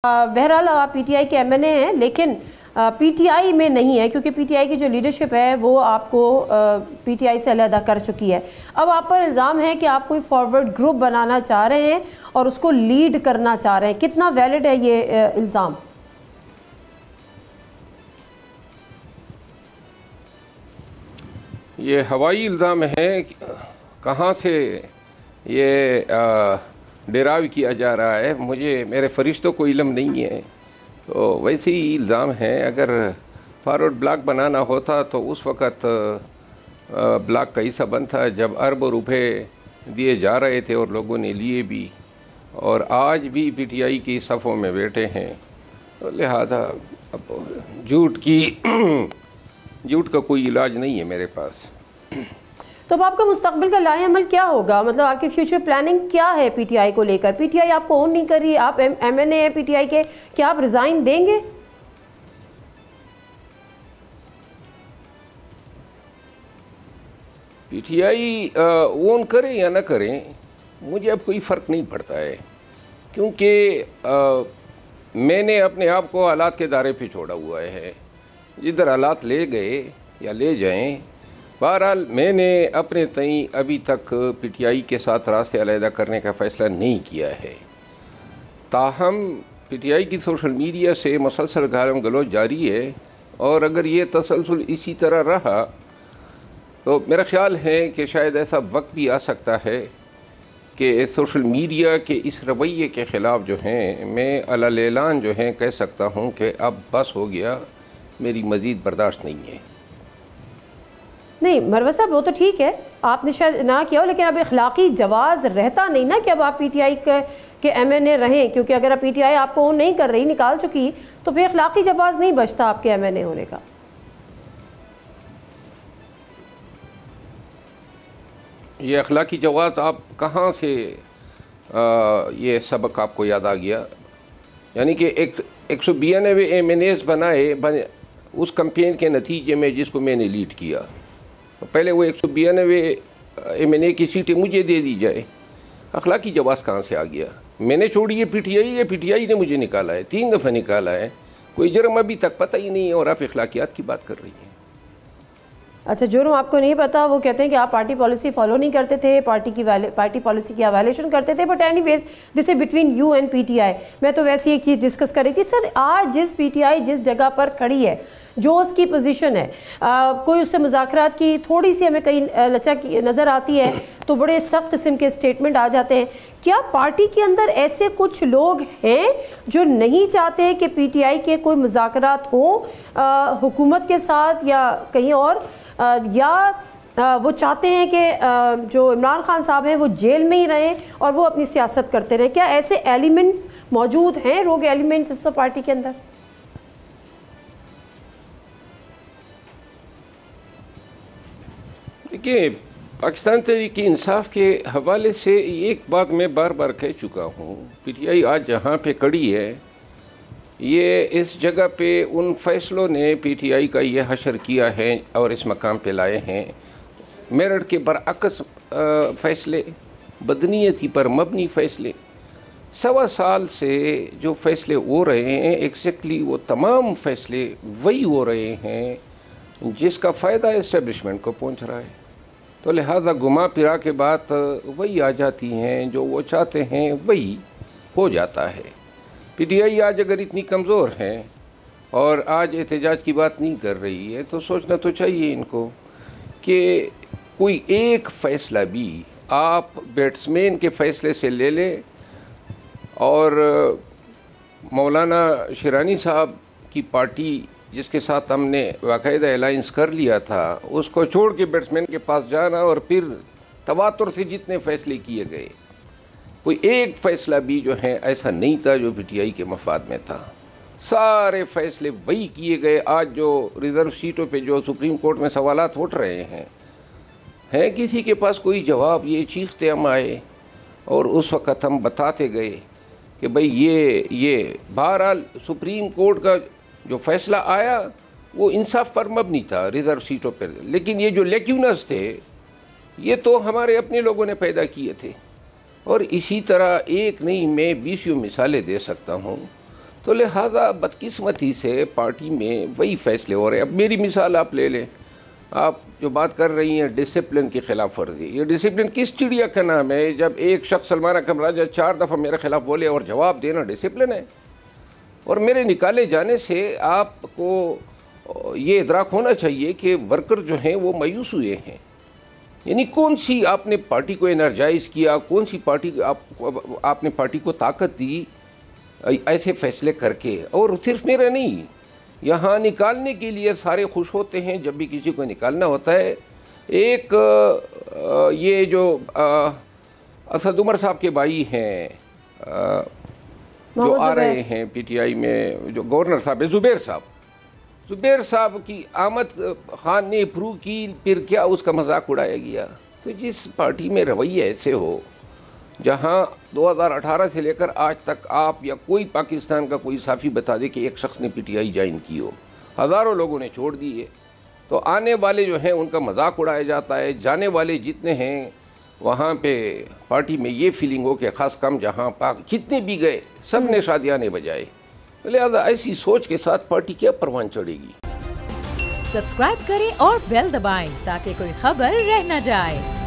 बहरहाल आप पीटीआई के एमएनए हैं, लेकिन पीटीआई में नहीं है क्योंकि पीटीआई की जो लीडरशिप है वो आपको पीटीआई से अलग कर चुकी है। अब आप पर इल्ज़ाम है कि आप कोई फॉरवर्ड ग्रुप बनाना चाह रहे हैं और उसको लीड करना चाह रहे हैं। कितना वैलिड है ये इल्ज़ाम? ये हवाई इल्ज़ाम है, कहाँ से ये डेराव किया जा रहा है, मेरे फरिश्तों को इल्म नहीं है। तो वैसे ही इल्ज़ाम है। अगर फॉरवर्ड ब्लॉक बनाना होता तो उस वक़्त ब्लॉक का हिस्सा बनता जब अरबों रुपए दिए जा रहे थे और लोगों ने लिए भी, और आज भी पीटीआई की सफ़ों में बैठे हैं। तो लिहाजा अब झूठ का कोई इलाज नहीं है मेरे पास। तो अब आपका मुस्तकबिल का लाएअमल क्या होगा? मतलब आपकी फ्यूचर प्लानिंग क्या है पीटीआई को लेकर? पीटीआई आपको ओन नहीं कर रही, आप एमएनए हैं पीटीआई के, क्या आप रिजाइन देंगे? पीटीआई ओन करें या ना करें, मुझे अब कोई फ़र्क नहीं पड़ता है, क्योंकि मैंने अपने आप को हालात के दायरे पे छोड़ा हुआ है। जिधर हालात ले गए या ले जाएं, बहरहाल मैंने अपने तई अभी तक पीटीआई के साथ रास्ते अलहदा करने का फ़ैसला नहीं किया है। ताहम पीटीआई की सोशल मीडिया से मुसलसल गालम गलोच जारी है, और अगर ये तसलसल इसी तरह रहा तो मेरा ख़्याल है कि शायद ऐसा वक्त भी आ सकता है कि सोशल मीडिया के इस रवैये के ख़िलाफ़ जो हैं, मैं अलल-ऐलान जो हैं कह सकता हूँ कि अब बस हो गया, मेरी मज़ीद बर्दाश्त नहीं है। नहीं मरवा साहब, वो तो ठीक है, आपने शायद ना किया हो, लेकिन अब इखलाकी जवाज़ रहता नहीं ना कि अब आप पीटीआई के एमएनए रहें, क्योंकि अगर आप पीटीआई आपको नहीं कर रही, निकाल चुकी, तो फिर इखलाकी जवाज़ नहीं बचता आपके एमएनए होने का। ये अखलाकी जवाज़ आप कहाँ से ये सबक आपको याद आ गया? यानी कि 192 एमएनएस बनाए उस कैंपेन के नतीजे में जिसको मैंने लीड किया, तो पहले वो 192 एमएनए की सीटें मुझे दे दी जाए। अखलाकी जवाज़ कहाँ से आ गया? मैंने छोड़ी है पीटीआई, या पीटीआई ने मुझे निकाला है? 3 दफ़ा निकाला है, कोई जुर्म अभी तक पता ही नहीं है, और आप अखलाकियात की बात कर रही हैं। अच्छा, जुर्म आपको नहीं पता? वो कहते हैं कि आप पार्टी पॉलिसी फॉलो नहीं करते थे, पार्टी पॉलिसी की वायलेशन करते थे, but anyways this is between you and PTI. मैं तो वैसी एक चीज़ डिस्कस कर रही थी सर, आज जिस पीटीआई जिस जगह पर खड़ी है, जो उसकी पोजीशन है, कोई उससे मुज़ाकरात की थोड़ी सी हमें कहीं लचक नज़र आती है तो बड़े सख्त किस्म के स्टेटमेंट आ जाते हैं। क्या पार्टी के अंदर ऐसे कुछ लोग हैं जो नहीं चाहते कि पीटीआई के कोई मुज़ाकरात हो हुकूमत के साथ या कहीं और, या वो चाहते हैं कि जो इमरान खान साहब हैं वो जेल में ही रहें और वो अपनी सियासत करते रहें? क्या ऐसे एलिमेंट्स मौजूद हैं, रोग एलिमेंट्स इस पार्टी के अंदर? देखिए, पाकिस्तान तहरीक इंसाफ के हवाले से एक बात मैं बार बार कह चुका हूँ, पीटीआई आज जहाँ पे खड़ी है, ये इस जगह पे उन फैसलों ने पीटीआई का ये हशर किया है और इस मकाम पे लाए हैं। मेरठ के बरअक्स फ़ैसले, बदनीयती पर मबनी फ़ैसले, 1.25 साल से जो फ़ैसले हो रहे हैं, एग्जैक्टली वो तमाम फ़ैसले वही हो रहे हैं जिसका फ़ायदा इस्टेब्लिशमेंट को पहुंच रहा है। तो लिहाजा घुमा फिरा के बात वही आ जाती हैं, जो वो चाहते हैं वही हो जाता है। पीटीआई आज अगर इतनी कमज़ोर है और आज एहतजाज की बात नहीं कर रही है, तो सोचना तो चाहिए इनको कि कोई एक फ़ैसला भी आप बैट्समैन के फ़ैसले से ले लें, और मौलाना शिरानी साहब की पार्टी जिसके साथ हमने बाकायदा अलायंस कर लिया था, उसको छोड़ के बैट्समैन के पास जाना, और फिर तवातुर से जितने फ़ैसले किए गए, कोई एक फ़ैसला भी जो है ऐसा नहीं था जो पीटीआई के मफाद में था। सारे फ़ैसले वही किए गए। आज जो रिज़र्व सीटों पे जो सुप्रीम कोर्ट में सवालात उठ रहे हैं किसी के पास कोई जवाब? ये चीखते हम आए और उस वक़्त हम बताते गए कि भाई ये बहरहाल सुप्रीम कोर्ट का जो फ़ैसला आया वो इंसाफ पर मबनी था रिज़र्व सीटों पर, लेकिन ये जो लेक्यूनस थे ये तो हमारे अपने लोगों ने पैदा किए थे। और इसी तरह एक नहीं, मैं 20 मिसालें दे सकता हूँ। तो लिहाजा बदकिस्मती से पार्टी में वही फैसले हो रहे हैं। अब मेरी मिसाल आप ले लें, आप जो बात कर रही हैं डिसिप्लिन की खिलाफ वर्जी, ये डिसिप्लिन किस चिड़िया का नाम है? जब एक शख्स सलमान अकरम राजा 4 दफ़ा मेरे खिलाफ बोले और जवाब देना डिसिप्लिन है? और मेरे निकाले जाने से आपको ये इदराक होना चाहिए कि वर्कर जो हैं वो मायूस हुए हैं। यानी कौन सी आपने पार्टी को एनर्जाइज़ किया, कौन सी पार्टी आपने पार्टी को ताकत दी ऐसे फैसले करके? और सिर्फ मेरा नहीं, यहाँ निकालने के लिए सारे खुश होते हैं जब भी किसी को निकालना होता है। एक ये जो असद उमर साहब के भाई हैं जो आ रहे हैं पीटीआई में, जो गवर्नर साहब है ज़ुबैर साहब की आमद खान ने अप्रूव की, फिर क्या उसका मजाक उड़ाया गया? तो जिस पार्टी में रवैया ऐसे हो, जहां 2018 से लेकर आज तक आप या कोई पाकिस्तान का कोई साफ़ी बता दे कि एक शख्स ने पीटीआई ज्वाइन की हो, हज़ारों लोगों ने छोड़ दी है, तो आने वाले जो हैं उनका मजाक उड़ाया जाता है, जाने वाले जितने हैं वहाँ पे पार्टी में ये फीलिंग हो कि ख़ास कम जहाँ पाक जितने भी गए सब ने शादियाने बजाए। लिहाजा ऐसी सोच के साथ पार्टी क्या परवान चढ़ेगी। सब्सक्राइब करें और बेल दबाएं ताकि कोई खबर रह न जाए।